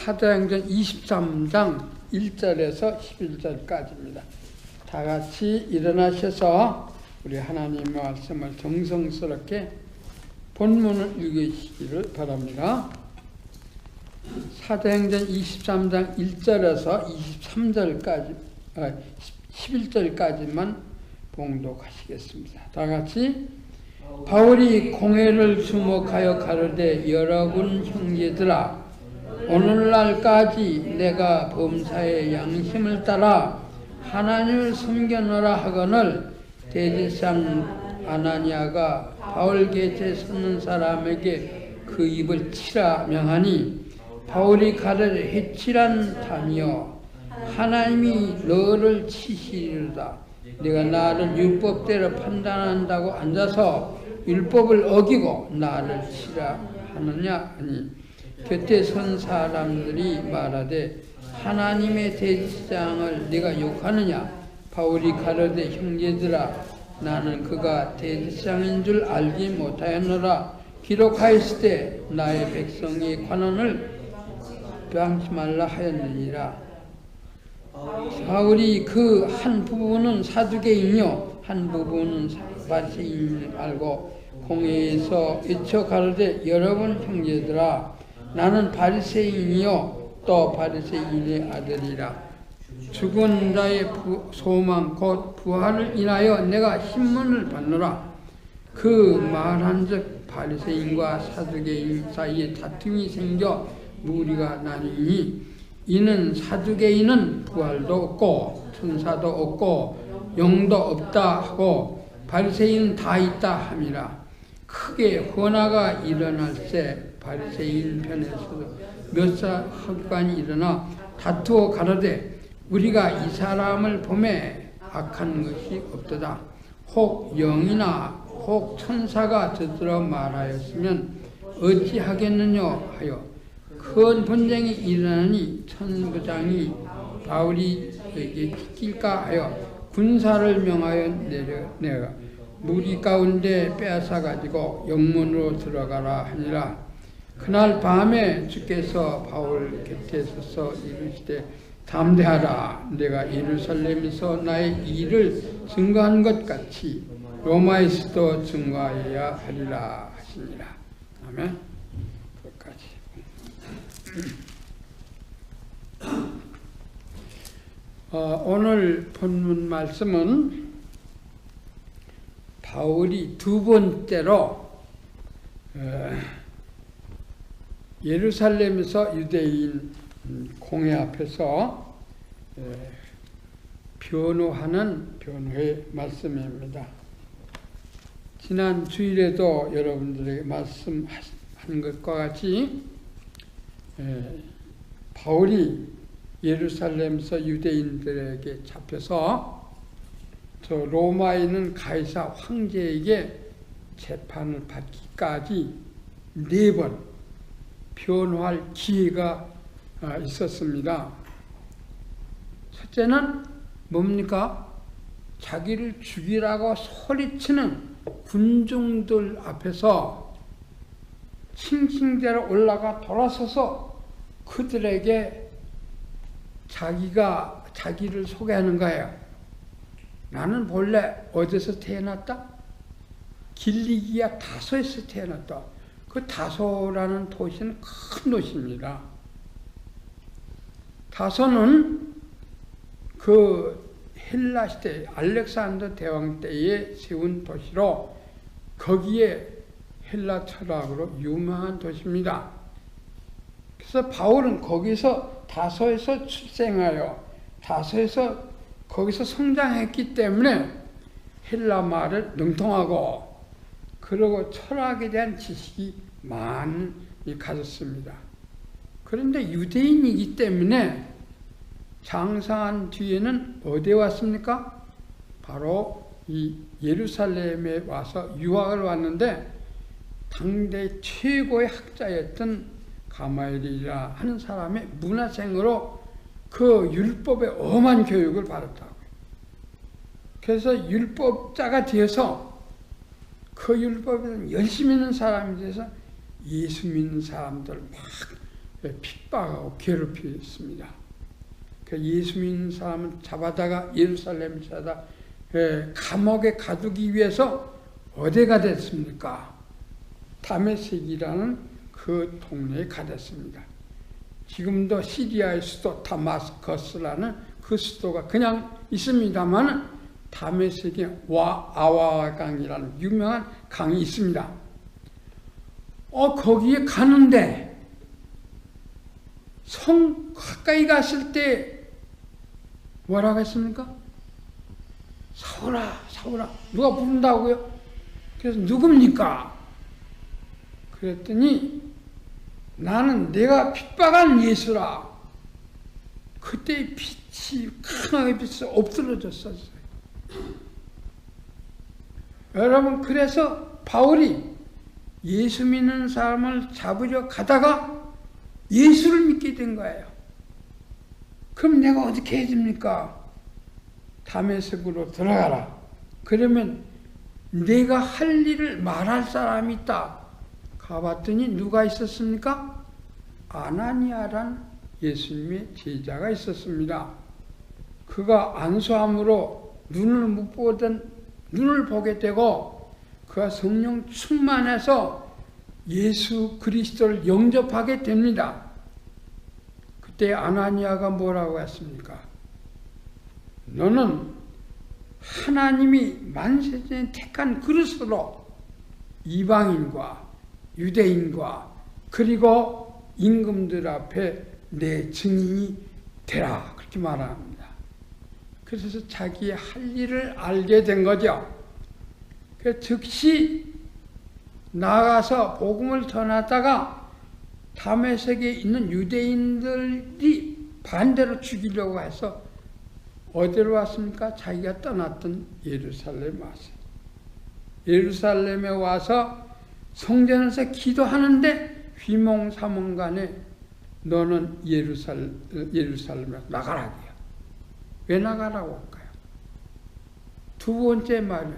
사도행전 23장 1절에서 11절까지입니다. 다 같이 일어나셔서 우리 하나님의 말씀을 정성스럽게 본문을 읽으시기를 바랍니다. 사도행전 23장 1절에서 23절까지 11절까지만 봉독하시겠습니다. 다 같이 바울이 공회를 주목하여 가로되 여러분 형제들아 오늘날까지 내가 범사의 양심을 따라 하나님을 섬겨노라 하거늘 대제사장 아나니아가 바울 곁에 서는 사람에게 그 입을 치라 명하니 바울이 가르되 해치란 담이여 하나님이 너를 치시리로다. 네가 나를 율법대로 판단한다고 앉아서 율법을 어기고 나를 치라 하느냐 하니 곁에 선 사람들이 말하되 하나님의 대제사장을 네가 욕하느냐. 바울이 가로되 형제들아 나는 그가 대제사장인 줄 알지 못하였노라. 기록하였을 때 나의 백성의 관원을 빼앗지 말라 하였느니라. 바울이 그 한 부분은 사두개인이요 한 부분은 바리새인을 알고 공회에서 외쳐 가로되 여러분 형제들아 나는 바리새인이요 또 바리새인의 아들이라. 죽은 자의 소망 곧 부활을 인하여 내가 신문을 받노라. 그 말한즉 바리새인과 사두개인 사이에 다툼이 생겨 무리가 나뉘니 이는 사두개인은 부활도 없고 천사도 없고 영도 없다 하고 바리새인은 다 있다 함이라. 크게 혼화가 일어날 때 바리새인 편에서도 몇 사람이 일어나 다투어 가로되 우리가 이 사람을 보매 악한 것이 없도다. 혹 영이나 혹 천사가 저들어 말하였으면 어찌하겠느냐 하여 큰 분쟁이 일어나니 천부장이 바울이에게 지킬까 하여 군사를 명하여 내가 무리 가운데 빼앗아 가지고 영문으로 들어가라 하니라. 그날 밤에 주께서 바울 곁에 서서 이르시되 담대하라. 내가 예루살렘에서 나의 일을 증거한 것 같이 로마에서도 증거하여야 하리라 하시니라. 아멘. 끝까지. 오늘 본문 말씀은 바울이 두 번째로 예루살렘에서 유대인 공회 앞에서 변호의 말씀입니다. 지난 주일에도 여러분들에게 말씀한 것과 같이 바울이 예루살렘에서 유대인들에게 잡혀서 저 로마에 있는 가이사 황제에게 재판을 받기까지 4번 변호할 기회가 있었습니다. 첫째는 뭡니까? 자기를 죽이라고 소리치는 군중들 앞에서 층층대로 올라가 돌아서서 그들에게 자기를 소개하는 거예요. 나는 본래 어디서 태어났다? 길리기아 다소에서 태어났다. 그 다소라는 도시는 큰 도시입니다. 다소는 그 헬라 시대 알렉산더 대왕 때에 세운 도시로 거기에 헬라 철학으로 유명한 도시입니다. 그래서 바울은 거기서 다소에서 출생하여 다소에서 거기서 성장했기 때문에 헬라 말을 능통하고 그리고 철학에 대한 지식이 많이 가졌습니다. 그런데 유대인이기 때문에 장사한 뒤에는 어디에 왔습니까? 바로 이 예루살렘에 와서 유학을 왔는데 당대 최고의 학자였던 가마엘이라 하는 사람의 문화생으로 그 율법의 엄한 교육을 받았다고요. 그래서 율법자가 되어서 그 율법에 열심히 있는 사람이 돼서 예수 믿는 사람들 막 핍박하고 괴롭혔습니다. 예수 믿는 사람은 잡아다가 예루살렘에다 감옥에 가두기 위해서 어디가 됐습니까? 다메섹이라는 그 동네에 가졌습니다. 지금도 시리아의 수도 다마스커스라는 그 수도가 그냥 있습니다만 다메섹에 아와강이라는 유명한 강이 있습니다. 거기에 가는데 성 가까이 갔을 때 뭐라고 했습니까? 사울아, 사울아. 누가 부른다고요? 그래서 누굽니까? 그랬더니 나는 내가 핍박한 예수라. 그때 빛이 강하게 빛이 엎드러졌었어요. 여러분, 그래서 바울이 예수 믿는 사람을 잡으려 가다가 예수를 믿게 된 거예요. 그럼 내가 어떻게 해줍니까? 다메섹으로 들어가라. 그러면 내가 할 일을 말할 사람이 있다. 가봤더니 누가 있었습니까? 아나니아란 예수님의 제자가 있었습니다. 그가 안수함으로 눈을 못 보던 눈을 보게 되고 그가 성령 충만해서 예수 그리스도를 영접하게 됩니다. 그때 아나니아가 뭐라고 했습니까? 너는 하나님이 만세전에 택한 그릇으로 이방인과 유대인과 그리고 임금들 앞에 내 증인이 되라. 그렇게 말합니다. 그래서 자기의 할 일을 알게 된 거죠. 그래서 즉시 나가서 복음을 전하다가 다메섹에 있는 유대인들이 반대로 죽이려고 해서 어디로 왔습니까? 자기가 떠났던 예루살렘에 왔어요. 예루살렘에 와서 성전에서 기도하는데 휘몽사몽간에 너는 예루살렘에 나가라고요. 왜 나가라고 할까요? 두 번째 말은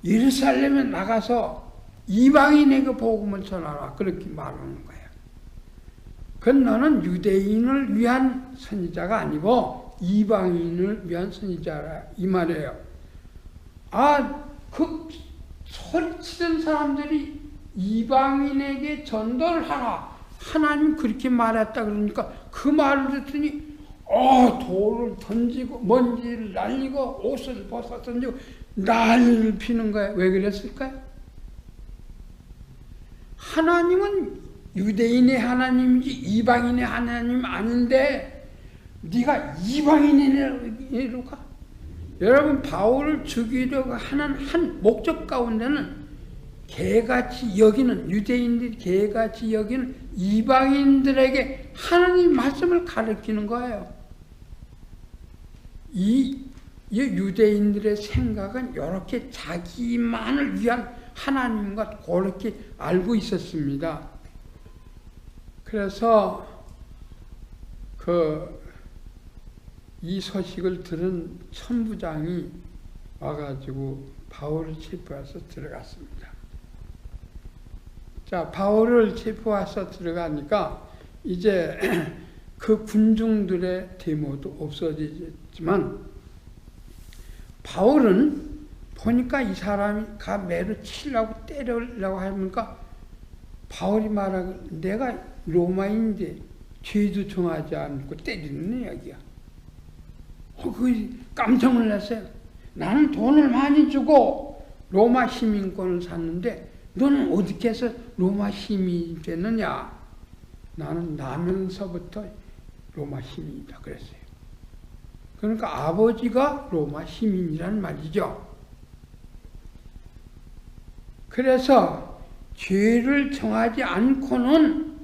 예루살렘에 나가서 이방인에게 복음을 전하라. 그렇게 말하는 거예요. 그건 너는 유대인을 위한 선지자가 아니고 이방인을 위한 선지자라 이 말이에요. 그 소리치던 사람들이 이방인에게 전도를 하라. 하나님 그렇게 말했다 그러니까 그 말을 듣더니 돌을 던지고 먼지를 날리고 옷을 벗어 던지고 난리를 피는 거예요. 왜 그랬을까요? 하나님은 유대인의 하나님이지 이방인의 하나님 아닌데 네가 이방인이라고 가? 여러분, 바울을 죽이려고 하는 한 목적 가운데는 개같이 여기는 유대인들이 개같이 여기는 이방인들에게 하나님 말씀을 가르치는 거예요. 이 유대인들의 생각은 이렇게 자기만을 위한 하나님과 그렇게 알고 있었습니다. 그래서 이 소식을 들은 천부장이 와가지고 바울을 체포해서 들어갔습니다. 자, 바울을 체포해서 들어가니까 이제 그 군중들의 데모도 없어지지만 바울은 보니까 이 사람이 매로 치려고 때리려고 하니까 바울이 말하고 내가 로마인인데 죄도 정하지 않고 때리는 이야기야. 깜짝 놀랐어요. 나는 돈을 많이 주고 로마 시민권을 샀는데 너는 어떻게 해서 로마 시민이 됐느냐? 나는 나면서부터 로마 시민이다 그랬어요. 그러니까 아버지가 로마 시민이란 말이죠. 그래서 죄를 정하지 않고는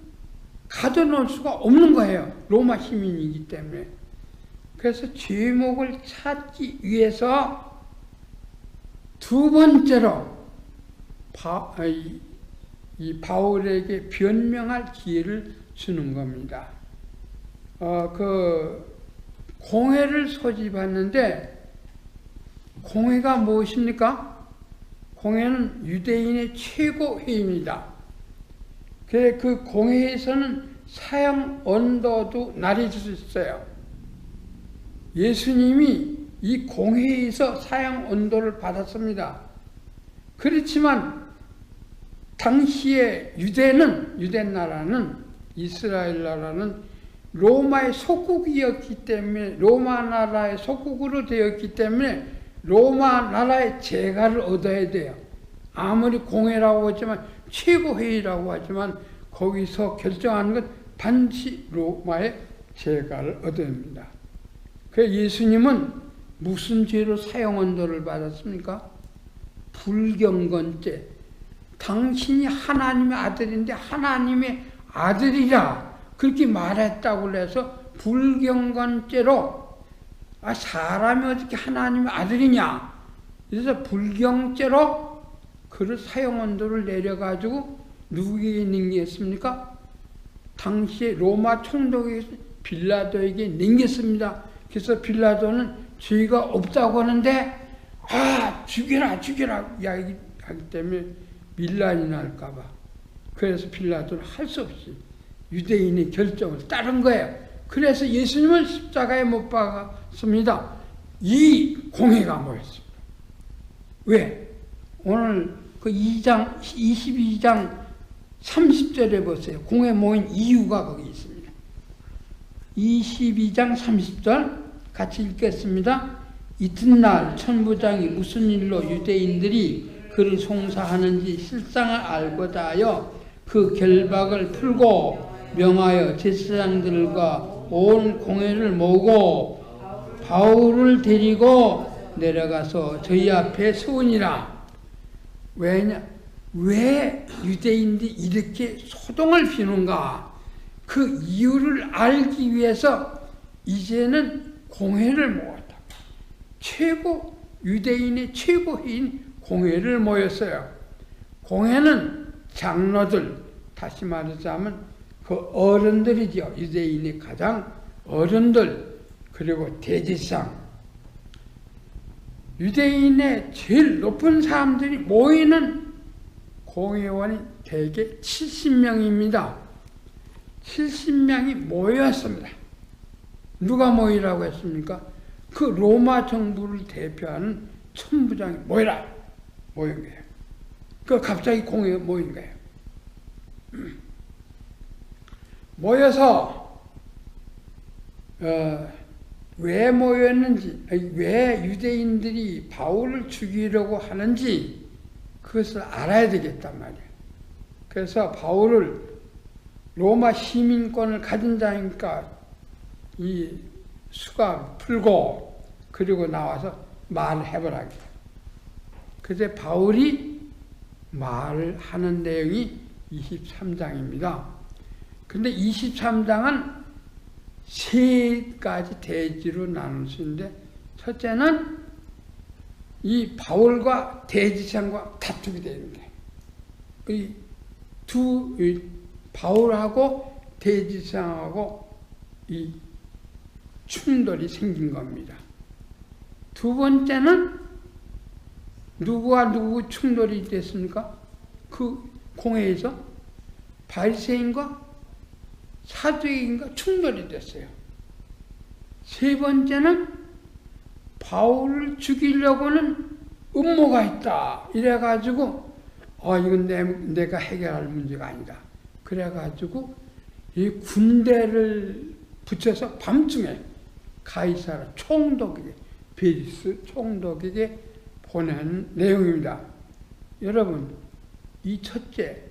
가둬놓을 수가 없는 거예요. 로마 시민이기 때문에. 그래서 죄목을 찾기 위해서 두 번째로 이 바울에게 변명할 기회를 주는 겁니다. 공회를 소집했는데 공회가 무엇입니까? 공회는 유대인의 최고 회의입니다. 그 공회에서는 사형 언도도 나눠질 수 있어요. 예수님이 이 공회에서 사형 언도를 받았습니다. 그렇지만 당시에 유대 나라는, 이스라엘 나라는 로마의 속국이었기 때문에, 로마 나라의 속국으로 되었기 때문에 로마 나라의 재가를 얻어야 돼요. 아무리 공회라고 하지만, 최고회의라고 하지만 거기서 결정하는 건 반드시 로마의 재가를 얻어야 합니다. 그래서 예수님은 무슨 죄로 사형 언도를 받았습니까? 불경건죄. 당신이 하나님의 아들인데 하나님의 아들이라 그렇게 말했다고 해서 불경건죄로, 사람이 어떻게 하나님의 아들이냐, 그래서 불경죄로 그를 사형 언도를 내려가지고 누구에게 넘겼습니까? 당시에 로마 총독에게, 빌라도에게 넘겼습니다. 그래서 빌라도는 죄가 없다고 하는데 죽여라 이야기하기 때문에 밀란이 날까봐, 그래서 빌라도는 할 수 없이 유대인의 결정을 따른 거예요. 그래서 예수님은 십자가에 못 박았습니다. 이 공회가 모였습니다. 왜? 오늘 그 22장 30절에 보세요. 공회 모인 이유가 거기 있습니다. 22장 30절 같이 읽겠습니다. 이튿날 천부장이 무슨 일로 유대인들이 그를 송사하는지 실상을 알고자 하여 그 결박을 풀고 명하여 제사장들과 온 공회를 모으고 바울을 데리고 내려가서 저희 앞에 세우니라. 왜 유대인들이 이렇게 소동을 피우는가? 그 이유를 알기 위해서 이제는 공회를 모았다. 유대인의 최고회인 공회를 모였어요. 공회는 장로들, 다시 말하자면 그 어른들이죠. 유대인의 가장 어른들, 그리고 대제사장, 유대인의 제일 높은 사람들이 모이는 공회원이 대개 70명입니다. 70명이 모였습니다. 누가 모이라고 했습니까? 그 로마 정부를 대표하는 천부장이 모인 거예요. 그 갑자기 공회에 모인 거예요. 모여서 왜 모였는지, 왜 유대인들이 바울을 죽이려고 하는지 그것을 알아야 되겠단 말이에요. 그래서 바울을 로마 시민권을 가진 자니까 이 수갑 풀고 그리고 나와서 말을 해보라고. 그래서 바울이 말을 하는 내용이 23장입니다. 근데 23장은 세 가지 대지로 나눌 수 있는데, 첫째는 이 바울과 대지상과 다투게 되는 거예요. 바울하고 대지상하고 이 충돌이 생긴 겁니다. 두 번째는 누구와 누구 충돌이 됐습니까? 그 공회에서 바리새인과 사두개인과 충돌이 됐어요. 세 번째는 바울을 죽이려고는 음모가 있다. 이래가지고 이건 내가 해결할 문제가 아니다. 그래가지고 이 군대를 붙여서 밤중에 가이사라 총독에게, 베리스 총독에게 보낸 내용입니다. 여러분, 이 첫째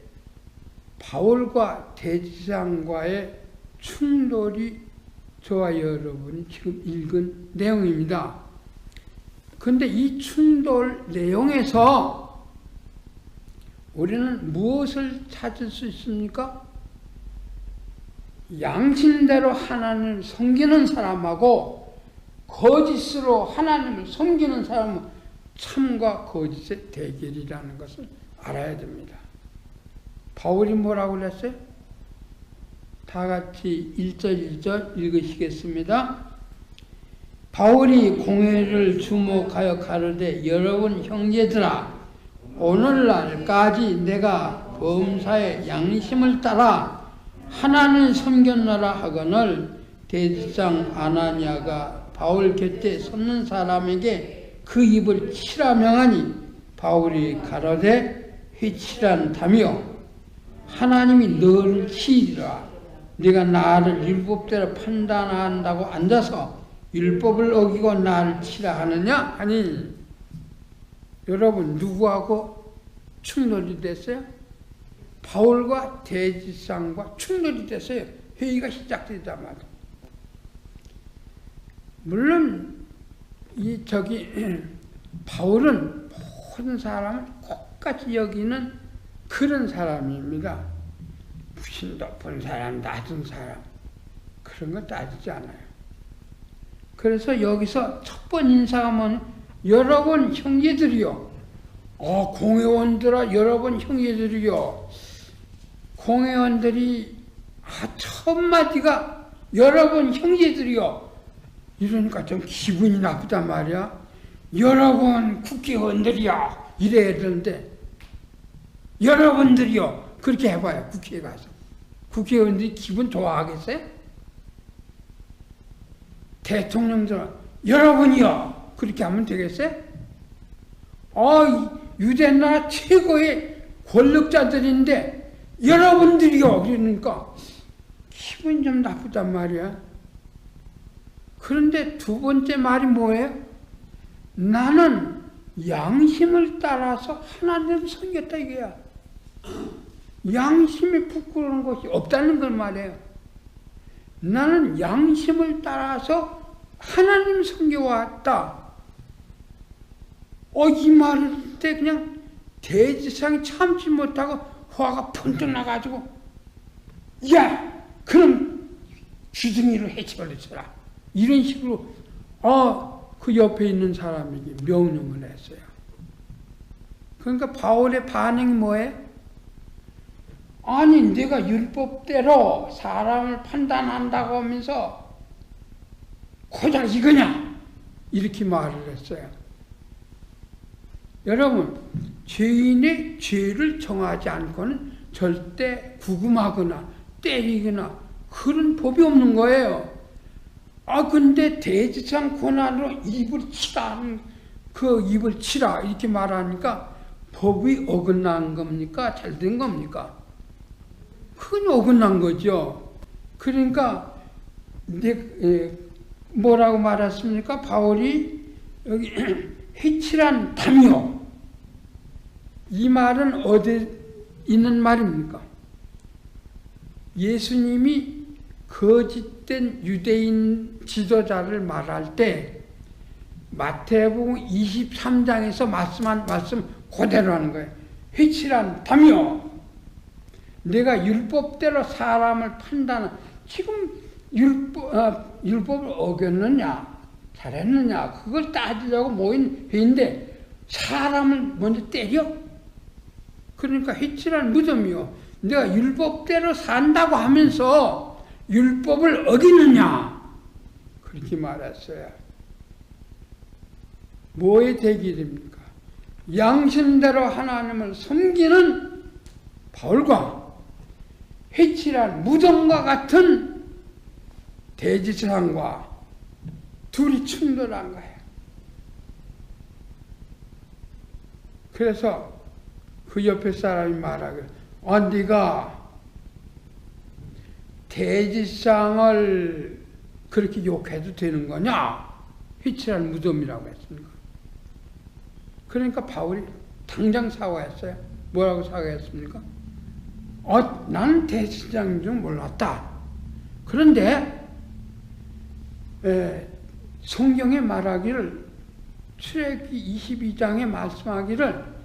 바울과 대지상과의 충돌이 저와 여러분이 지금 읽은 내용입니다. 그런데 이 충돌 내용에서 우리는 무엇을 찾을 수 있습니까? 양심대로 하나님을 섬기는 사람하고 거짓으로 하나님을 섬기는 사람은 참과 거짓의 대결이라는 것을 알아야 됩니다. 바울이 뭐라고 그랬어요? 다 같이 1절 1절 읽으시겠습니다. 바울이 공회를 주목하여 가로되 여러분 형제들아, 오늘날까지 내가 범사의 양심을 따라 하나는 섬겼노라 하거늘 대지상 아나니아가 바울 곁에 섰는 사람에게 그 입을 치라 명하니 바울이 가로되 회치란다며 하나님이 너를 치리라. 네가 나를 율법대로 판단한다고 앉아서 율법을 어기고 나를 치라 하느냐 하니, 여러분 누구하고 충돌이 됐어요? 바울과 대지상과 충돌이 됐어요. 회의가 시작되자마자. 물론 바울은 모든 사람을 똑같이 여기는 그런 사람입니다. 무슨 높은 사람, 낮은 사람 그런 거 따지지 않아요. 그래서 여기서 첫 번 인사가 뭐냐? 여러분 형제들이요. 공회원들아 여러분 형제들이요. 공회원들이 첫 마디가 여러분 형제들이요. 이러니까 좀 기분이 나쁘단 말이야. 여러분 국회의원들이요. 이래야 되는데 여러분들이요. 그렇게 해봐요. 국회에 가서. 국회의원들이 기분 좋아하겠어요? 대통령들은 여러분이요. 그렇게 하면 되겠어요? 유대나라 최고의 권력자들인데 여러분들이요. 그러니까 기분이 좀 나쁘단 말이야. 그런데 두 번째 말이 뭐예요? 나는 양심을 따라서 하나님을 섬겼다 이거야. 양심이 부끄러운 것이 없다는 걸 말해요. 나는 양심을 따라서 하나님 섬겨왔다. 이 말을 때 그냥 대지상이 참지 못하고 화가 펀뜩 나가지고, 야, 그럼 주둥이를 해쳐버리쳐라. 이런 식으로 그 옆에 있는 사람에게 명령을 했어요. 그러니까 바울의 반응이 뭐예요? 아니 내가 율법대로 사람을 판단한다고 하면서 고작 이거냐? 이렇게 말을 했어요. 여러분, 죄인의 죄를 정하지 않고는 절대 구금하거나 때리거나 그런 법이 없는 거예요. 근데 대지상 권한으로 입을 치라, 그 입을 치라 이렇게 말하니까 법이 어긋난 겁니까? 잘된 겁니까? 그건 어긋난 거죠. 그러니까 뭐라고 말했습니까? 바울이 여기 해치란 담이요. 이 말은 어디 있는 말입니까? 예수님이 거짓된 유대인 지도자를 말할 때 마태복음 23장에서 말씀한 말씀 그대로 하는 거예요. 회치란 담이요. 내가 율법대로 사람을 판단한, 지금 율법을 어겼느냐 잘했느냐 그걸 따지려고 모인 회인데 사람을 먼저 때려? 그러니까 회치란 무덤이요. 내가 율법대로 산다고 하면서 율법을 어기느냐 그렇게 말했어요. 뭐의 대결입니까? 양심대로 하나님을 섬기는 바울과 회칠한 무덤과 같은 대지상과 둘이 충돌한 거예요. 그래서 그 옆에 사람이 말하기를, 네가 대지상을 그렇게 욕해도 되는 거냐? 회칠한 무덤이라고 했습니까? 그러니까 바울이 당장 사과했어요. 뭐라고 사과했습니까? 나는 대지상인 줄 몰랐다. 그런데 성경에 말하기를, 출애굽기 22장에 말씀하기를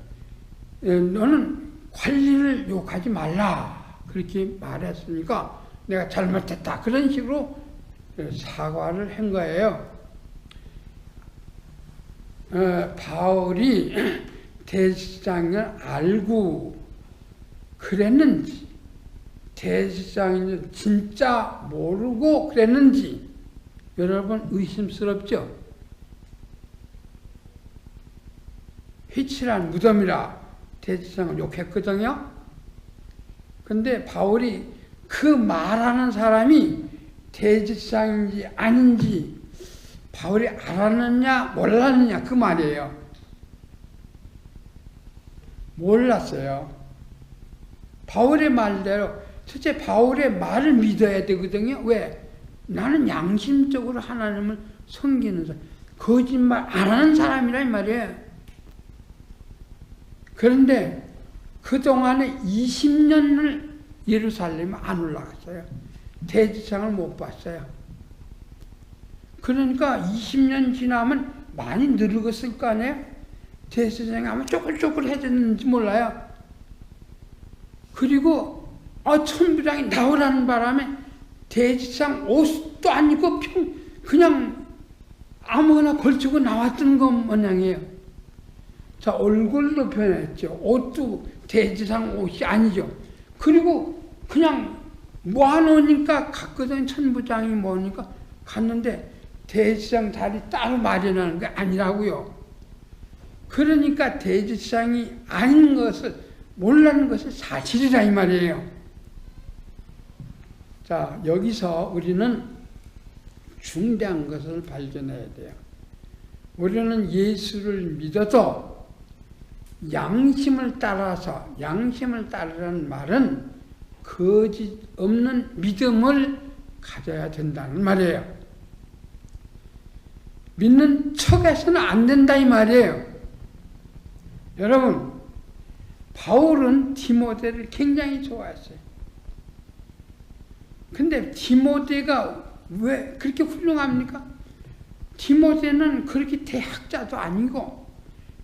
너는 관리를 욕하지 말라 그렇게 말했으니까 내가 잘못했다 그런 식으로 사과를 한 거예요. 바울이 대지상을 알고 그랬는지, 대지상을 진짜 모르고 그랬는지 여러분 의심스럽죠? 회칠한 무덤이라 대지상을 욕했거든요. 근데 바울이 그 말하는 사람이 대제사장인지 아닌지 바울이 알았느냐 몰랐느냐 그 말이에요. 몰랐어요. 바울의 말대로 첫째 바울의 말을 믿어야 되거든요. 왜? 나는 양심적으로 하나님을 섬기는 사람, 거짓말 안 하는 사람이란 말이에요. 그런데 그동안에 20년을 예루살렘에 안 올라갔어요. 대제사장을 못 봤어요. 그러니까 20년 지나면 많이 늙었을 거 아니에요? 대제사장이 아마 쪼글쪼글해졌는지 몰라요. 그리고 천부장이 나오라는 바람에 대제사장 옷도 안 입고 그냥 아무거나 걸치고 나왔던 것 모양이에요. 자, 얼굴도 변했죠. 옷도 대제사장 옷이 아니죠. 그리고 그냥 모아놓으니까 갔거든. 천부장이 모으니까 갔는데 대제사장 자리 따로 마련하는 게 아니라고요. 그러니까 대제사장이 아닌 것을 몰라는 것은 사실이라 이 말이에요. 자, 여기서 우리는 중대한 것을 발견해야 돼요. 우리는 예수를 믿어도 양심을 따르라는 말은 거짓 없는 믿음을 가져야 된다는 말이에요. 믿는 척해서는 안 된다 이 말이에요. 여러분, 바울은 디모데를 굉장히 좋아했어요. 근데 디모데가 왜 그렇게 훌륭합니까? 디모데는 그렇게 대학자도 아니고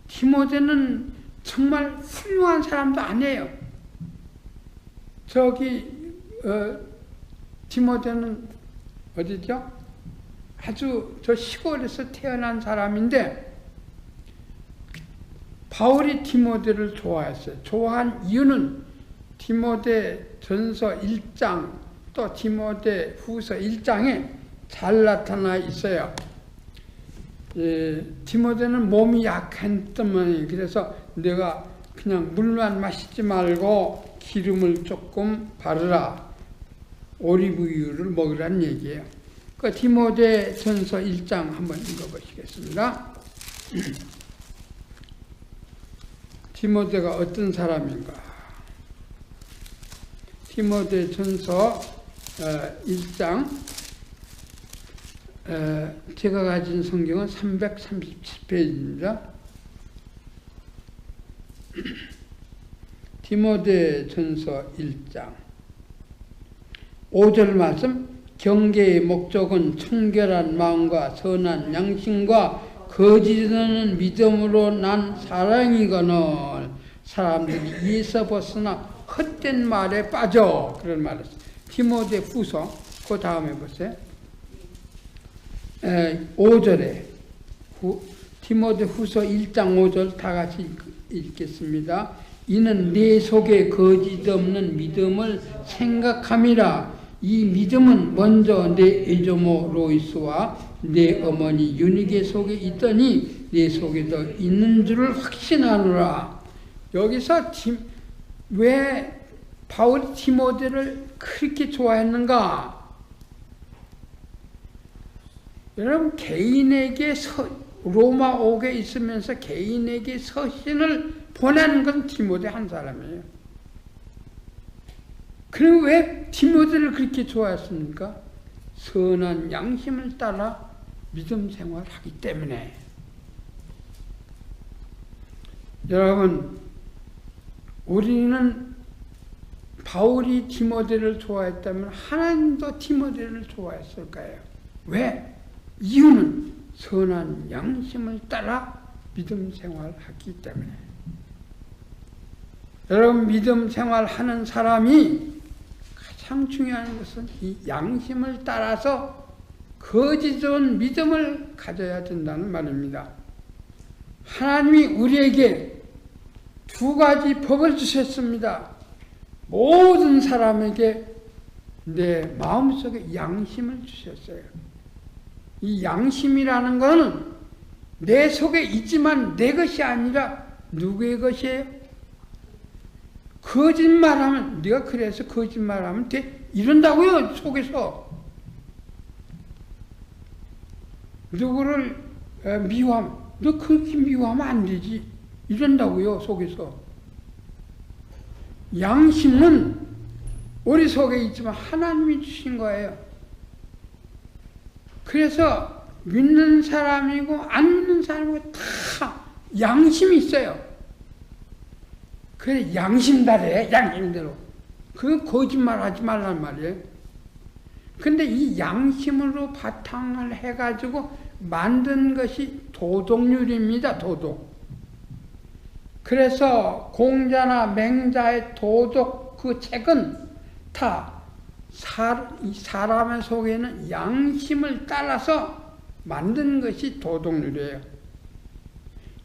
디모데는 정말 훌륭한 사람도 아니에요. 디모데는 어디죠? 아주 저 시골에서 태어난 사람인데 바울이 디모데를 좋아했어요. 좋아한 이유는 디모데 전서 1장 또 디모데 후서 1장에 잘 나타나 있어요. 디모데는 몸이 약했던 모양이에요. 그래서 내가 그냥 물만 마시지 말고 기름을 조금 바르라. 오리브유를 먹으라는 얘기예요. 그 디모데 전서 1장 한번 읽어보시겠습니다. 디모데가 어떤 사람인가? 디모데 전서 1장 제가 가진 성경은 337페이지입니다. 디모데 전서 1장 5절 말씀, 경계의 목적은 청결한 마음과 선한 양심과 거짓 없는 믿음으로 난 사랑이거늘 사람들이 이에서 벗어나 헛된 말에 빠져. 그런 말을 했어요. 디모데 후서 그 다음에 보세요. 5절에 디모데 후서 1장 5절 다 같이 읽겠습니다. 이는 내 속에 거짓 없는 믿음을 생각함이라. 이 믿음은 먼저 내 에조모 로이스와 내 어머니 유니게 속에 있더니 내 속에도 있는 줄을 확신하노라. 여기서 왜 바울이 디모데를 그렇게 좋아했는가? 여러분, 개인에게 로마 옥에 있으면서 개인에게 서신을 보내는 건 디모데 한 사람이에요. 그럼 왜 디모데를 그렇게 좋아했습니까? 선한 양심을 따라 믿음 생활하기 때문에. 여러분, 우리는 바울이 디모데를 좋아했다면 하나님도 디모데를 좋아했을 거예요. 왜? 이유는 선한 양심을 따라 믿음 생활하기 때문에. 여러분, 믿음 생활하는 사람이 가장 중요한 것은 이 양심을 따라서 거짓 없는 믿음을 가져야 된다는 말입니다. 하나님이 우리에게 두 가지 법을 주셨습니다. 모든 사람에게 내 마음속에 양심을 주셨어요. 이 양심이라는 것은 내 속에 있지만 내 것이 아니라 누구의 것이에요? 거짓말하면 네가 그래서 거짓말하면 돼 이런다고요. 속에서 누구를 미워하면 너 그렇게 미워하면 안 되지 이런다고요. 속에서. 양심은 우리 속에 있지만 하나님이 주신 거예요. 그래서 믿는 사람이고 안 믿는 사람이고 다 양심이 있어요. 그래 양심다래 양심대로. 그건 거짓말하지 말란 말이에요. 근데 이 양심으로 바탕을 해가지고 만든 것이 도덕률입니다. 도덕. 그래서 공자나 맹자의 도덕 그 책은 다 사람의 속에는 양심을 따라서 만든 것이 도덕률이에요.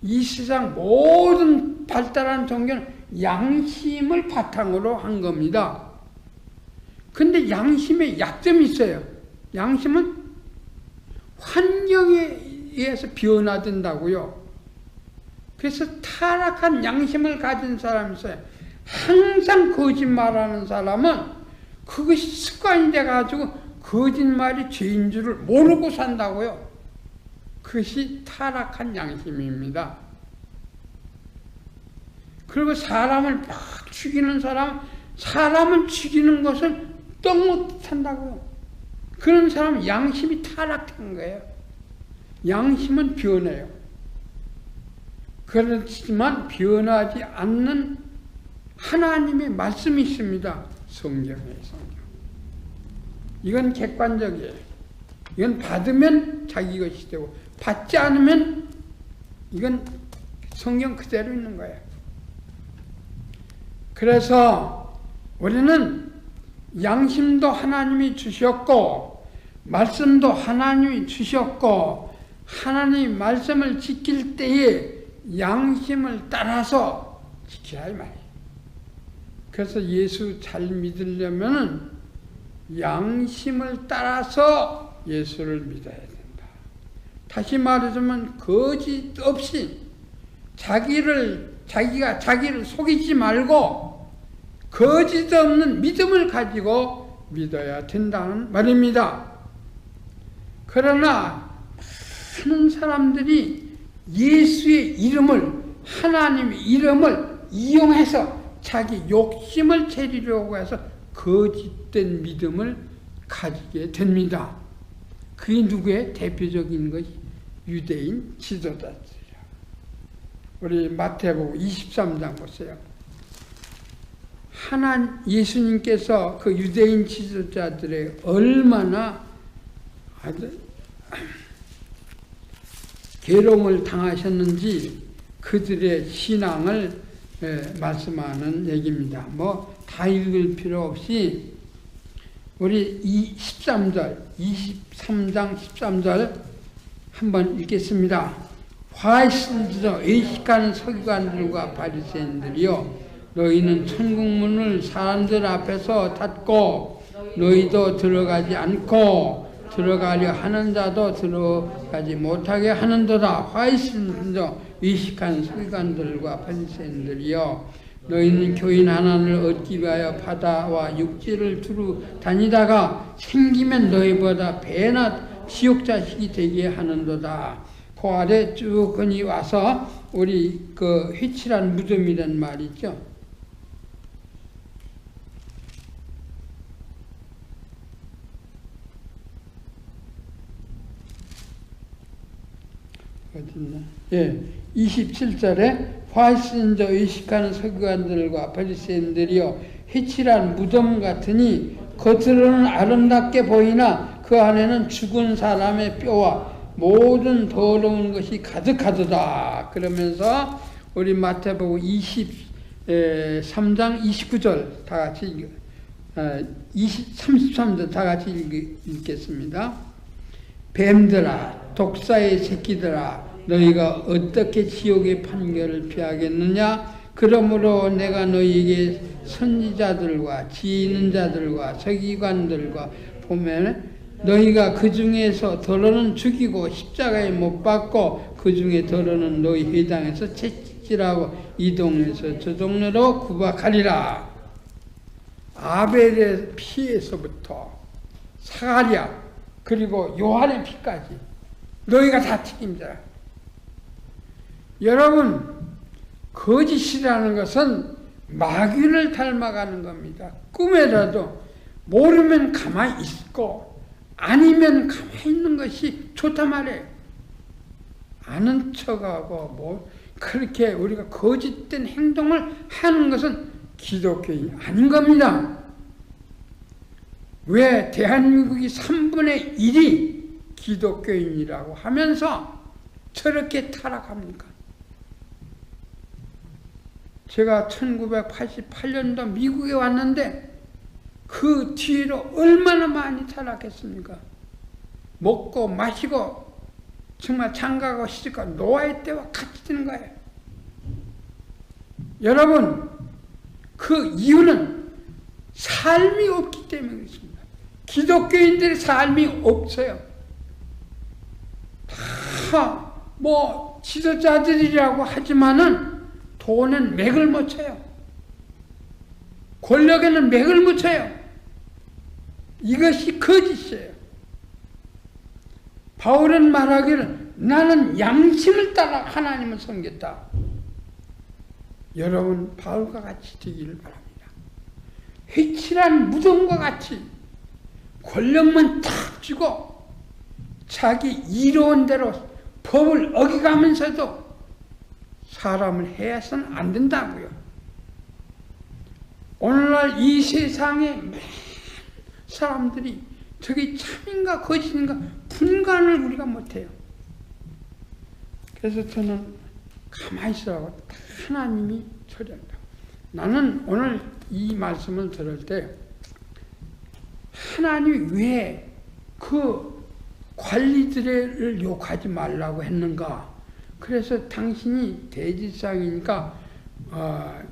이 세상 모든 발달한 종교는 양심을 바탕으로 한 겁니다. 근데 양심에 약점이 있어요. 양심은 환경에 의해서 변화된다고요. 그래서 타락한 양심을 가진 사람이 있어요. 항상 거짓말하는 사람은 그것이 습관이 돼가지고 거짓말이 죄인 줄을 모르고 산다고요. 그것이 타락한 양심입니다. 그리고 사람을 막 죽이는 사람을 죽이는 것을 떡 못한다고요. 그런 사람은 양심이 타락한 거예요. 양심은 변해요. 그렇지만 변하지 않는 하나님의 말씀이 있습니다. 성경에. 이건 객관적이에요. 이건 받으면 자기 것이 되고 받지 않으면 이건 성경 그대로 있는 거예요. 그래서 우리는 양심도 하나님이 주셨고 말씀도 하나님이 주셨고 하나님 말씀을 지킬 때에 양심을 따라서 지키라 이 말이에요. 그래서 예수 잘 믿으려면 양심을 따라서 예수를 믿어야 된다. 다시 말하자면 거짓 없이 자기가 자기를 속이지 말고 거짓 없는 믿음을 가지고 믿어야 된다는 말입니다. 그러나 많은 사람들이 예수의 이름을 하나님의 이름을 이용해서 자기 욕심을 채리려고 해서 거짓된 믿음을 가지게 됩니다. 그게 누구의 대표적인 것이 유대인 지도자들이야. 우리 마태복음 23장 보세요. 예수님께서 그 유대인 지도자들의 얼마나 괴로움을 당하셨는지 그들의 신앙을 말씀하는 얘기입니다. 다 읽을 필요 없이 우리 23장 13절 한번 읽겠습니다. 화 있을지도 의식하는 서기관들과 바리새인들이여 너희는 천국문을 사람들 앞에서 닫고 너희도 들어가지 않고 들어가려 하는 자도 들어가지 못하게 하는도다. 화 있을지도 의식하는 서기관들과 바리새인들이여 너희는 교인 하나를 얻기 위하여 바다와 육지를 두루 다니다가 생기면 너희보다 배나 지옥 자식이 되게 하는도다. 그 아래 쭉 건이 와서 우리 그 회칠한 무덤이란 말이죠. 어딨나? 예, 27절에 화신저 의식하는 서기관들과 바리새인들이여 회칠한 무덤 같으니 겉으로는 아름답게 보이나 그 안에는 죽은 사람의 뼈와 모든 더러운 것이 가득하도다. 그러면서 우리 마태복음 23장 29절 다 같이 33절 다 같이 읽겠습니다. 뱀들아 독사의 새끼들아 너희가 어떻게 지옥의 판결을 피하겠느냐? 그러므로 내가 너희에게 선지자들과 지혜 있는 자들과 서기관들과 보면 너희가 그 중에서 더러는 죽이고 십자가에 못 박고 그 중에 더러는 너희 회당에서 채찍질하고 이 동네에서 저 동네로 구박하리라. 아벨의 피에서부터 사가랴 그리고 요한의 피까지 너희가 다 책임져라. 여러분, 거짓이라는 것은 마귀를 닮아가는 겁니다. 꿈에라도 모르면 가만히 있고 아니면 가만히 있는 것이 좋다 말이에요. 아는 척하고 뭐 그렇게 우리가 거짓된 행동을 하는 것은 기독교인이 아닌 겁니다. 왜 대한민국이 3분의 1이 기독교인이라고 하면서 저렇게 타락합니까? 제가 1988년도 미국에 왔는데 그 뒤로 얼마나 많이 타락했습니까? 먹고 마시고 정말 장가가고 시집가고 노아의 때와 같이 되는 거예요. 여러분, 그 이유는 삶이 없기 때문에 그렇습니다. 기독교인들의 삶이 없어요. 다 뭐 지도자들이라고 하지만은 돈은 맥을 못 쳐요. 권력에는 맥을 못 쳐요. 이것이 거짓이에요. 바울은 말하기를 나는 양심을 따라 하나님을 섬겼다. 여러분, 바울과 같이 되기를 바랍니다. 휘칠한 무덤과 같이 권력만 탁 쥐고 자기 이로운 대로 법을 어기가면서도 사람을 해서는 안 된다고요. 오늘날 이 세상에 많은 사람들이 저게 참인가 거짓인가 분간을 우리가 못해요. 그래서 저는 가만히 있으라고 하나님이 처리한다. 나는 오늘 이 말씀을 들을 때 하나님이 왜 그 관리들을 욕하지 말라고 했는가? 그래서 당신이 대지상이니까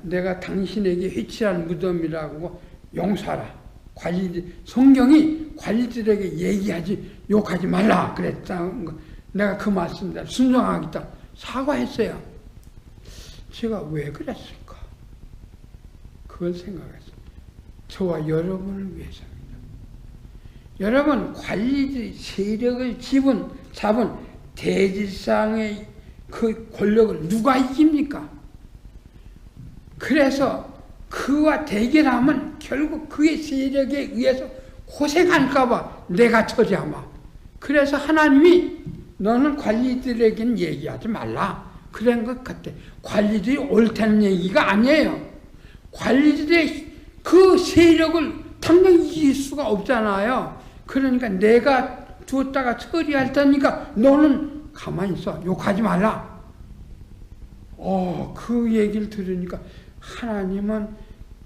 내가 당신에게 회칠한 무덤이라고 용서하라. 성경이 관리들에게 얘기하지 욕하지 말라 그랬다는 거. 내가 그 말씀대로 순종하겠다. 사과했어요. 제가 왜 그랬을까? 그걸 생각했어요. 저와 여러분을 위해서입니다. 여러분, 관리들이 세력을 잡은 대지상의 그 권력을 누가 이깁니까? 그래서 그와 대결하면 결국 그의 세력에 의해서 고생할까봐 내가 처리하마. 그래서 하나님이 너는 관리들에게는 얘기하지 말라. 그런 것 같아. 관리들이 옳다는 얘기가 아니에요. 관리들의 그 세력을 당장히 이길 수가 없잖아요. 그러니까 내가 두었다가 처리할 테니까 너는 가만히 있어. 욕하지 말라. 그 얘기를 들으니까 하나님은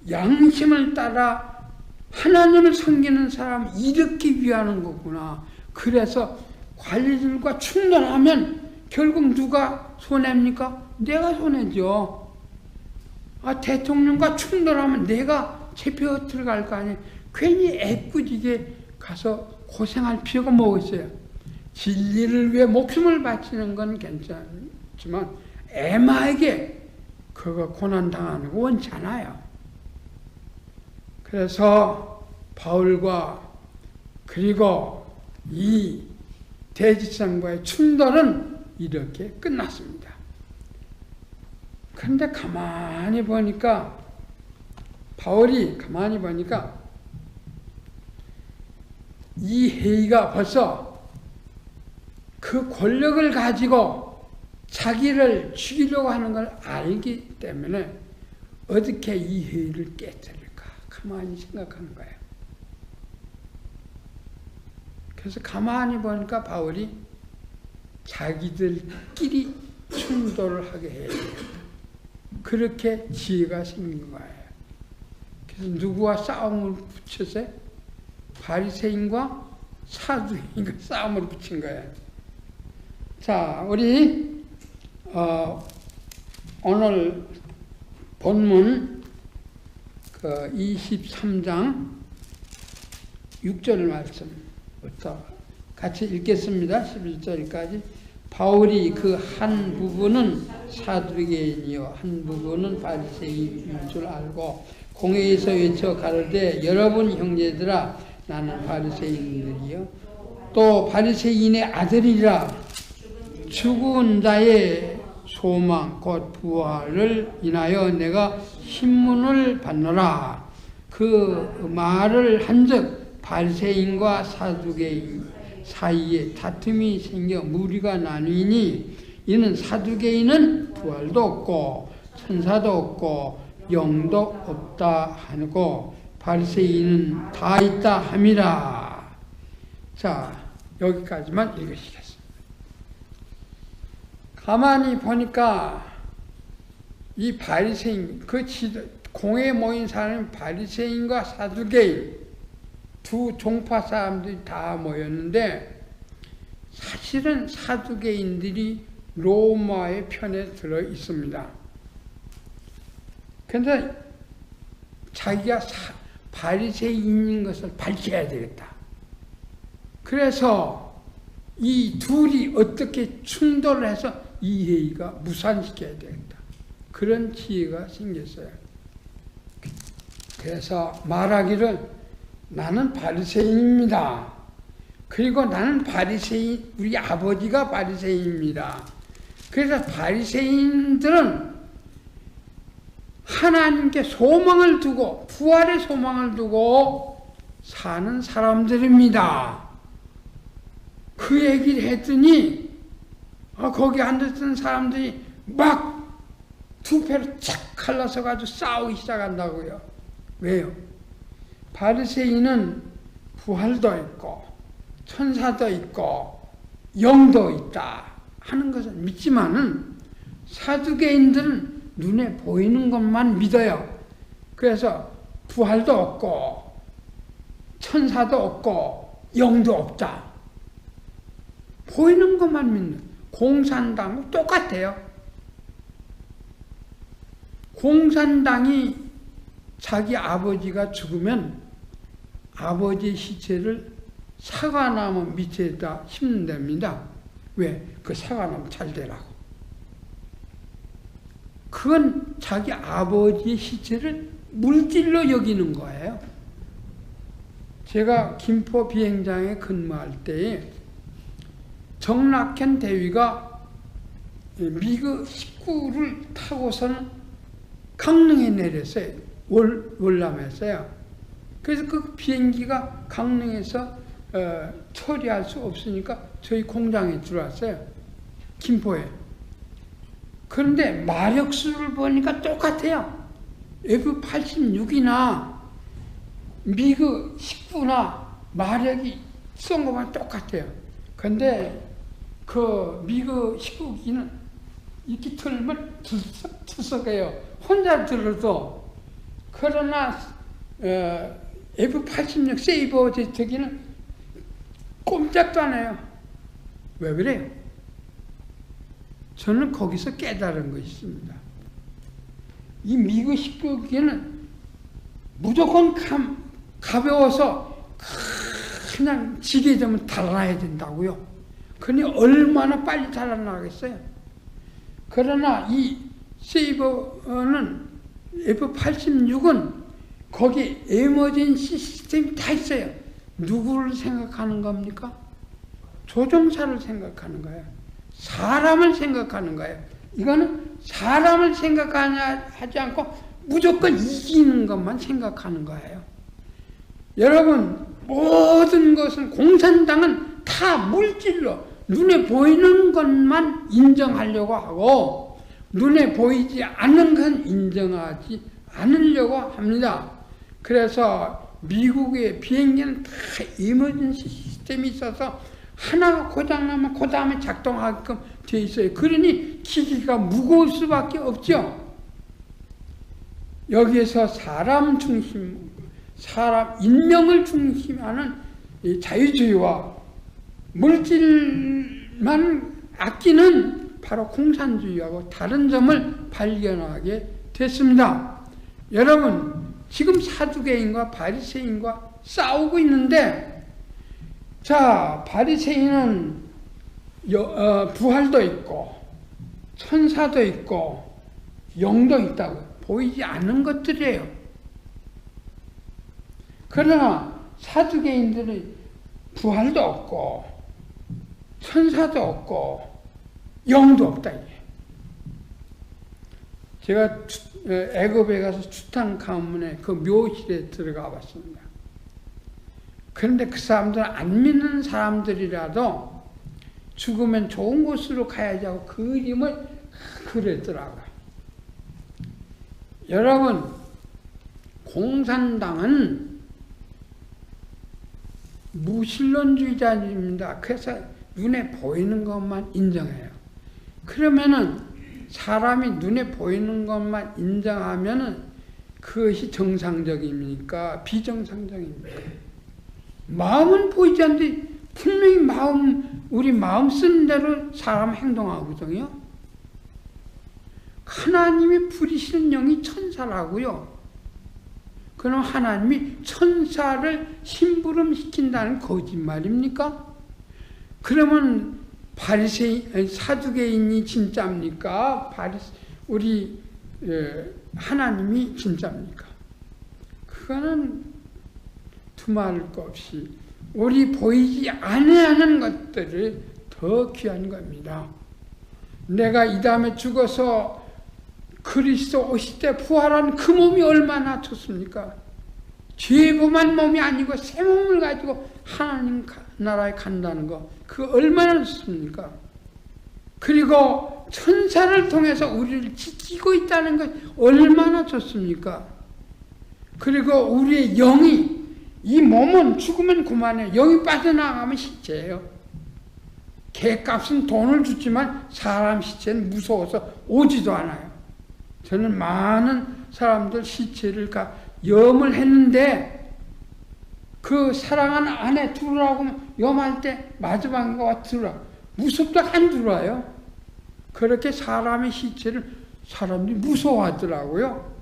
양심을 따라 하나님을 섬기는 사람을 일으키기 위하는 거구나. 그래서 관리들과 충돌하면 결국 누가 손해입니까? 내가 손해죠. 대통령과 충돌하면 내가 잡혀 들어갈 거 아니에요. 괜히 애꿎이게 가서 고생할 필요가 뭐 있어요. 진리를 위해 목숨을 바치는 건 괜찮지만 애마에게 그거 고난당하는 거 원치 않아요. 그래서 바울과 그리고 이 대지상과의 충돌은 이렇게 끝났습니다. 그런데 가만히 보니까 바울이 가만히 보니까 이 회의가 벌써 그 권력을 가지고 자기를 죽이려고 하는 걸 알기 때문에 어떻게 이 회의를 깨뜨릴까 가만히 생각하는 거예요. 그래서 가만히 보니까 바울이 자기들끼리 충돌을 하게 해요. 그렇게 지혜가 생긴 거예요. 그래서 누구와 싸움을 붙였어요? 바리새인과 사두개인과 싸움을 붙인 거예요. 자, 우리 오늘 본문 23장 6절 말씀부터 같이 읽겠습니다. 11절까지 바울이 그 한 부분은 사두개인이요 한 부분은 바리새인인 줄 알고 공회에서 외쳐 가로되 여러분 형제들아 나는 바리새인들이요 또 바리새인의 아들이라 죽은 자의 소망 곧 부활을 인하여 내가 신문을 받노라. 그 말을 한즉 바리새인과 사두개인 사이에 다툼이 생겨 무리가 나뉘니 이는 사두개인은 부활도 없고 천사도 없고 영도 없다 하고 바리새인은 다 있다 함이라. 자, 여기까지만 읽으시겠습니다. 가만히 보니까 이 바리새인, 그 공회에 모인 사람은 바리새인과 사두개인 두 종파 사람들이 다 모였는데 사실은 사두개인들이 로마의 편에 들어 있습니다. 그런데 자기가 바리새인인 것을 밝혀야 되겠다. 그래서 이 둘이 어떻게 충돌을 해서 이 회의가 무산시켜야 되겠다. 그런 지혜가 생겼어요. 그래서 말하기를 나는 바리새인입니다. 그리고 나는 바리새인, 우리 아버지가 바리새인입니다. 그래서 바리새인들은 하나님께 소망을 두고 부활의 소망을 두고 사는 사람들입니다. 그 얘기를 했더니 거기 앉았던 사람들이 막 두 패로 착 갈라서 가지고 싸우기 시작한다고요. 왜요? 바리새인은 부활도 있고 천사도 있고 영도 있다 하는 것을 믿지만은 사두개인들은 눈에 보이는 것만 믿어요. 그래서 부활도 없고 천사도 없고 영도 없다. 보이는 것만 믿는 공산당은 똑같아요. 공산당이 자기 아버지가 죽으면 아버지의 시체를 사과나무 밑에다 심는답니다. 왜? 그 사과나무 잘 되라고. 그건 자기 아버지의 시체를 물질로 여기는 거예요. 제가 김포 비행장에 근무할 때에 정락현 대위가 미그 19를 타고서는 강릉에 내렸어요. 월남에서요. 그래서 그 비행기가 강릉에서 처리할 수 없으니까 저희 공장에 들어왔어요. 김포에. 그런데 마력수를 보니까 똑같아요. F-86이나 미그 19나 마력이 쏜 것만 똑같아요. 근데 그 미그 19기는 이렇게 틀면 들썩해요. 혼자 들어도. 그러나 F-86 세이버 제트기는 꼼짝도 안 해요. 왜 그래요? 저는 거기서 깨달은 것이 있습니다. 이 미그 19기는 무조건 가벼워서 그냥 지게 되면 달아나야 된다고요. 그러니 얼마나 빨리 달아나겠어요. 그러나 이 세이버는 F-86은 거기 에머전시 시스템이 다 있어요. 누구를 생각하는 겁니까? 조종사를 생각하는 거예요. 사람을 생각하는 거예요. 이거는 사람을 생각하지 않고 무조건 이기는 것만 생각하는 거예요. 여러분, 모든 것은 공산당은 다 물질로 눈에 보이는 것만 인정하려고 하고 눈에 보이지 않는 건 인정하지 않으려고 합니다. 그래서 미국의 비행기는 다 이머전시 시스템이 있어서 하나가 고장나면 그 다음에 작동하게끔 되어 있어요. 그러니 기기가 무거울 수밖에 없죠. 여기에서 사람 중심, 사람 인명을 중심하는 이 자유주의와 물질만 아끼는 바로 공산주의하고 다른 점을 발견하게 됐습니다. 여러분, 지금 사두개인과 바리새인과 싸우고 있는데, 자, 바리새인은 부활도 있고 천사도 있고 영도 있다고 보이지 않는 것들이에요. 그러나 사두개인들은 부활도 없고 천사도 없고 영도 없다 이게. 제가 애굽에 가서 투탕카멘의 그 묘실에 들어가 봤습니다. 그런데 그 사람들은 안 믿는 사람들이라도 죽으면 좋은 곳으로 가야지 하고 그림을 그렸더라고요. 여러분, 공산당은 무신론주의자입니다. 그래서 눈에 보이는 것만 인정해요. 그러면은 사람이 눈에 보이는 것만 인정하면은 그것이 정상적입니까? 비정상적입니까? 마음은 보이지 않는데 분명히 우리 마음 쓰는 대로 사람 행동하거든요. 하나님이 부리시는 영이 천사라고요. 그럼 하나님이 천사를 심부름시킨다는 거짓말입니까? 그러면 사두개인이 진짜입니까? 우리 하나님이 진짜입니까? 그거는 두말할 것 없이 우리 보이지 않는 것들을 더 귀한 겁니다. 내가 이 다음에 죽어서 그리스도 오실 때 부활한 그 몸이 얼마나 좋습니까? 죄범한 몸이 아니고 새 몸을 가지고 하나님 나라에 간다는 거, 그 얼마나 좋습니까? 그리고 천사를 통해서 우리를 지키고 있다는 것 얼마나 좋습니까? 그리고 우리의 영이, 이 몸은 죽으면 그만해. 영이 빠져나가면 시체예요. 개값은 돈을 주지만 사람 시체는 무서워서 오지도 않아요. 저는 많은 사람들 시체를 염을 했는데 그 사랑하는 아내 들어오라고 염할 때 마지막에 와 들어와. 무섭다 안 들어와요. 그렇게 사람의 시체를 사람들이 무서워하더라고요.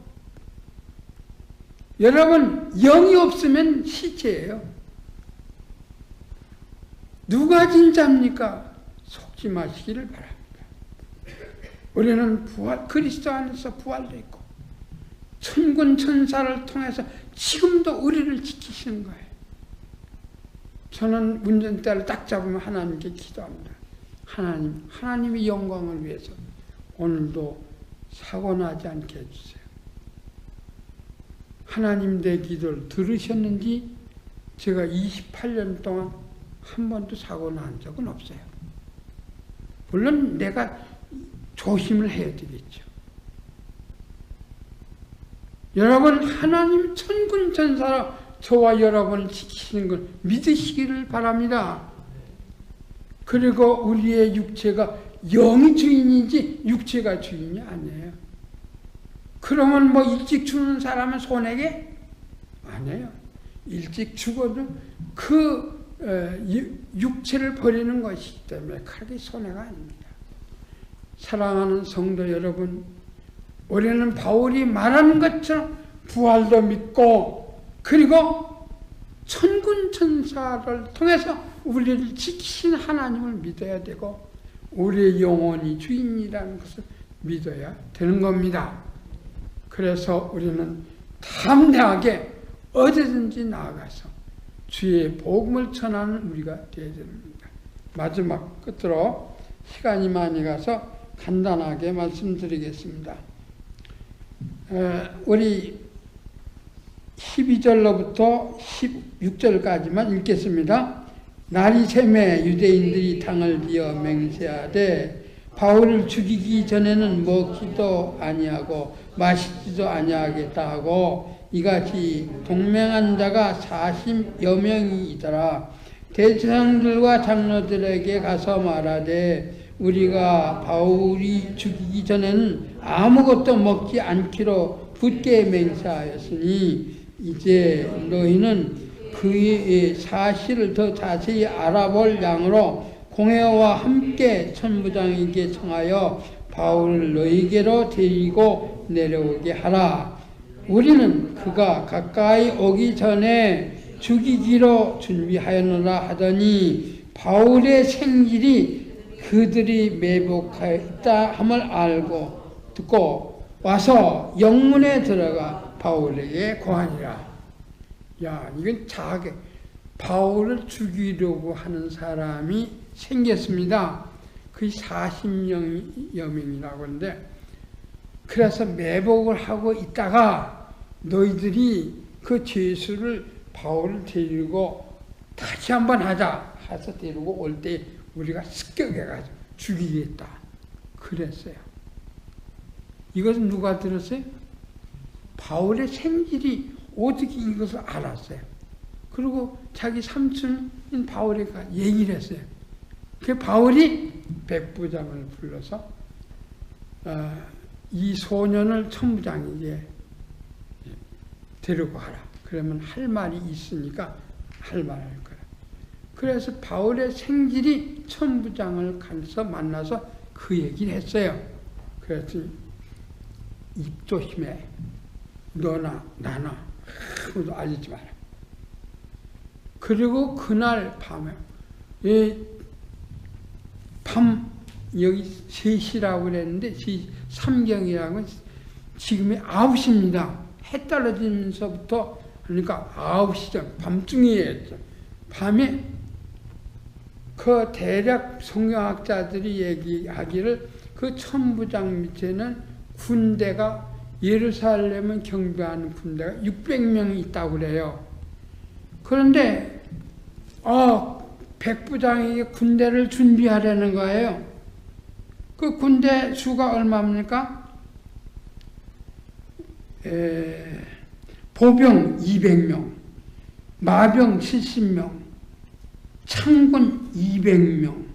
여러분, 영이 없으면 시체예요. 누가 진짜입니까? 속지 마시기를 바랍니다. 우리는 그리스도 안에서 부활도 있고 천군 천사를 통해서 지금도 우리를 지키시는 거예요. 저는 운전대를 딱 잡으면 하나님께 기도합니다. 하나님의 영광을 위해서 오늘도 사고 나지 않게 해주세요. 하나님 내 기도를 들으셨는지 제가 28년 동안 한 번도 사고 난 적은 없어요. 물론 내가 조심을 해야 되겠죠. 여러분, 하나님 천군 천사로 저와 여러분을 지키시는 걸 믿으시기를 바랍니다. 그리고 우리의 육체가 영이 주인이지 육체가 주인이 아니에요. 그러면 뭐 일찍 죽는 사람은 손해게? 아니에요. 일찍 죽어도 그 육체를 버리는 것이기 때문에 그렇게 손해가 아닙니다. 사랑하는 성도 여러분, 우리는 바울이 말하는 것처럼 부활도 믿고 그리고 천군 천사를 통해서 우리를 지키신 하나님을 믿어야 되고 우리의 영혼이 주인이라는 것을 믿어야 되는 겁니다. 그래서 우리는 담대하게 어디든지 나아가서 주의 복음을 전하는 우리가 되어야 됩니다. 마지막 끝으로 시간이 많이 가서 간단하게 말씀드리겠습니다. 우리 12절로부터 16절까지만 읽겠습니다. 날이 새매 유대인들이 당을 비어 맹세하되 바울을 죽이기 전에는 먹지도 아니하고 마시지도 아니하겠다 하고 이같이 동맹한 자가 40여 명이더라. 대제사장들과 장로들에게 가서 말하되 우리가 바울이 죽이기 전에는 아무것도 먹지 않기로 굳게 맹세하였으니 이제 너희는 그의 사실을 더 자세히 알아볼 양으로 공회와 함께 천부장에게 청하여 바울을 너희에게로 데리고 내려오게 하라. 우리는 그가 가까이 오기 전에 죽이기로 준비하였노라 하더니 바울의 생일이 그들이 매복하여 있다 함을 알고 듣고 와서 영문에 들어가 바울에게 고하니라. 야, 이건 자게 바울을 죽이려고 하는 사람이 생겼습니다. 그게 40여 명이라고 하는데, 그래서 매복을 하고 있다가 너희들이 그 죄수를 바울을 데리고 다시 한번 하자 해서 데리고 올 때 우리가 습격해가지고 죽이겠다 그랬어요. 이것은 누가 들었어요? 바울의 생질이 어떻게 이것을 알았어요. 그리고 자기 삼촌인 바울이가 얘기를 했어요. 그 바울이 백부장을 불러서 이 소년을 천부장에게 데리고 가라. 그러면 할 말이 있으니까 할 말 할 거라. 그래서 바울의 생질이 천부장을 가서 만나서 그 얘기를 했어요. 그랬더니 입 조심해. 너나 나나 아무도 알리지 마라. 그리고 그날 밤에 밤 여기 3시라고 그랬는데 3경이라고 지금이 9시입니다. 해 떨어지면서부터 그러니까 9시죠. 밤중이었죠. 밤에 그 대략 성경학자들이 얘기하기를 그 천부장 밑에는 군대가 예루살렘을 경비하는 군대가 600명이 있다고 그래요. 그런데 백부장에게 군대를 준비하려는 거예요. 그 군대 수가 얼마입니까? 보병 200명, 마병 70명, 창군 200명.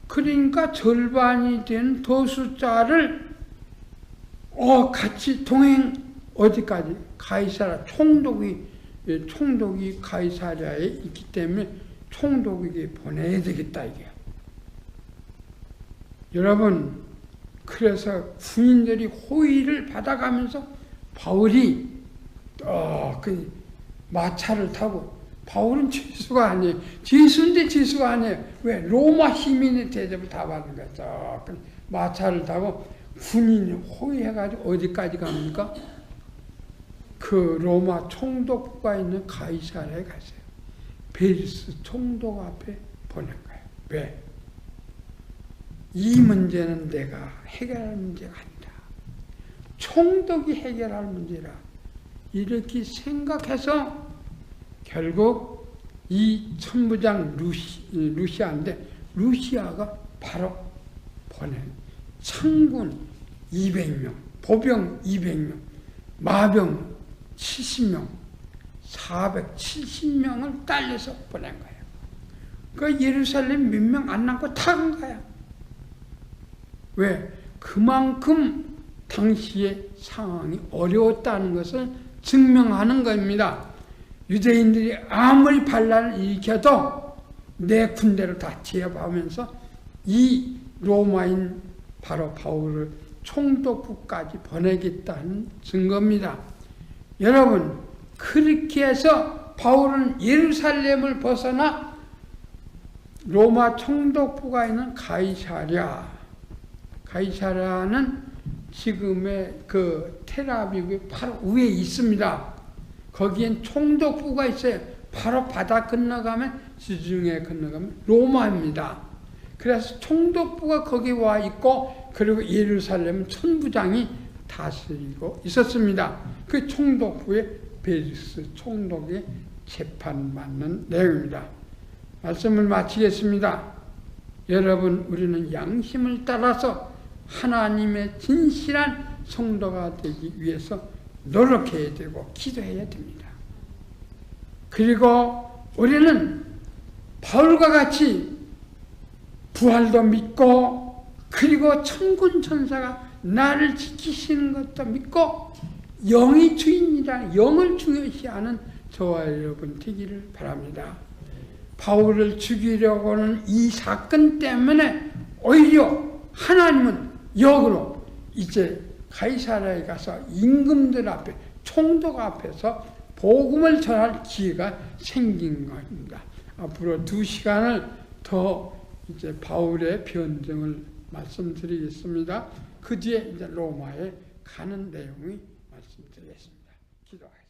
그러니까 절반이 된 더 숫자를 같이 동행 어디까지? 가이사랴 총독이 가이사랴에 있기 때문에 총독에게 보내야 되겠다 이게요. 여러분, 그래서 군인들이 호의를 받아가면서 바울이 그 마차를 타고, 바울은 죄수가 아니에요. 죄수인데 죄수가 아니에요. 왜? 로마 시민의 대접을 다 받는 거죠. 마차를 타고 군인이 호위해가지고 어디까지 갑니까? 그 로마 총독부가 있는 가이사랴에 갔어요. 베리스 총독 앞에 보낸 거예요. 왜? 이 문제는 내가 해결할 문제가 아니다. 총독이 해결할 문제라. 이렇게 생각해서 결국 이 천부장 루시아인데, 루시아가 바로 보낸 창군 200명, 보병 200명, 마병 70명, 470명을 딸려서 보낸 거예요. 그 예루살렘 몇 명 안 남고 다 간 거야. 왜? 그만큼 당시의 상황이 어려웠다는 것을 증명하는 겁니다. 유대인들이 아무리 반란을 일으켜도 내 군대를 다 제압하면서 이 로마인 바로 바울을 총독부까지 보내겠다는 증거입니다. 여러분, 그렇게 해서 바울은 예루살렘을 벗어나 로마 총독부가 있는 가이사랴는 지금의 그 텔아비브 바로 위에 있습니다. 거기엔 총독부가 있어요. 바로 바다 건너가면, 지중해 건너가면 로마입니다. 그래서 총독부가 거기 와 있고, 그리고 예루살렘 천부장이 다스리고 있었습니다. 그 총독부에 베리스 총독의 재판받는 내용입니다. 말씀을 마치겠습니다. 여러분, 우리는 양심을 따라서 하나님의 진실한 성도가 되기 위해서 노력해야 되고 기도해야 됩니다. 그리고 우리는 바울과 같이 부활도 믿고, 그리고 천군 천사가 나를 지키시는 것도 믿고, 영이 주인이라 영을 중요시하는 저와 여러분 되기를 바랍니다. 바울을 죽이려고는 이 사건 때문에 오히려 하나님은 역으로 이제 가이사랴에 가서 임금들 앞에, 총독 앞에서 복음을 전할 기회가 생긴 겁니다. 앞으로 2시간을 더 이제 바울의 변증을 말씀드리겠습니다. 그 뒤에 이제 로마에 가는 내용이 말씀드리겠습니다. 기도하겠습니다.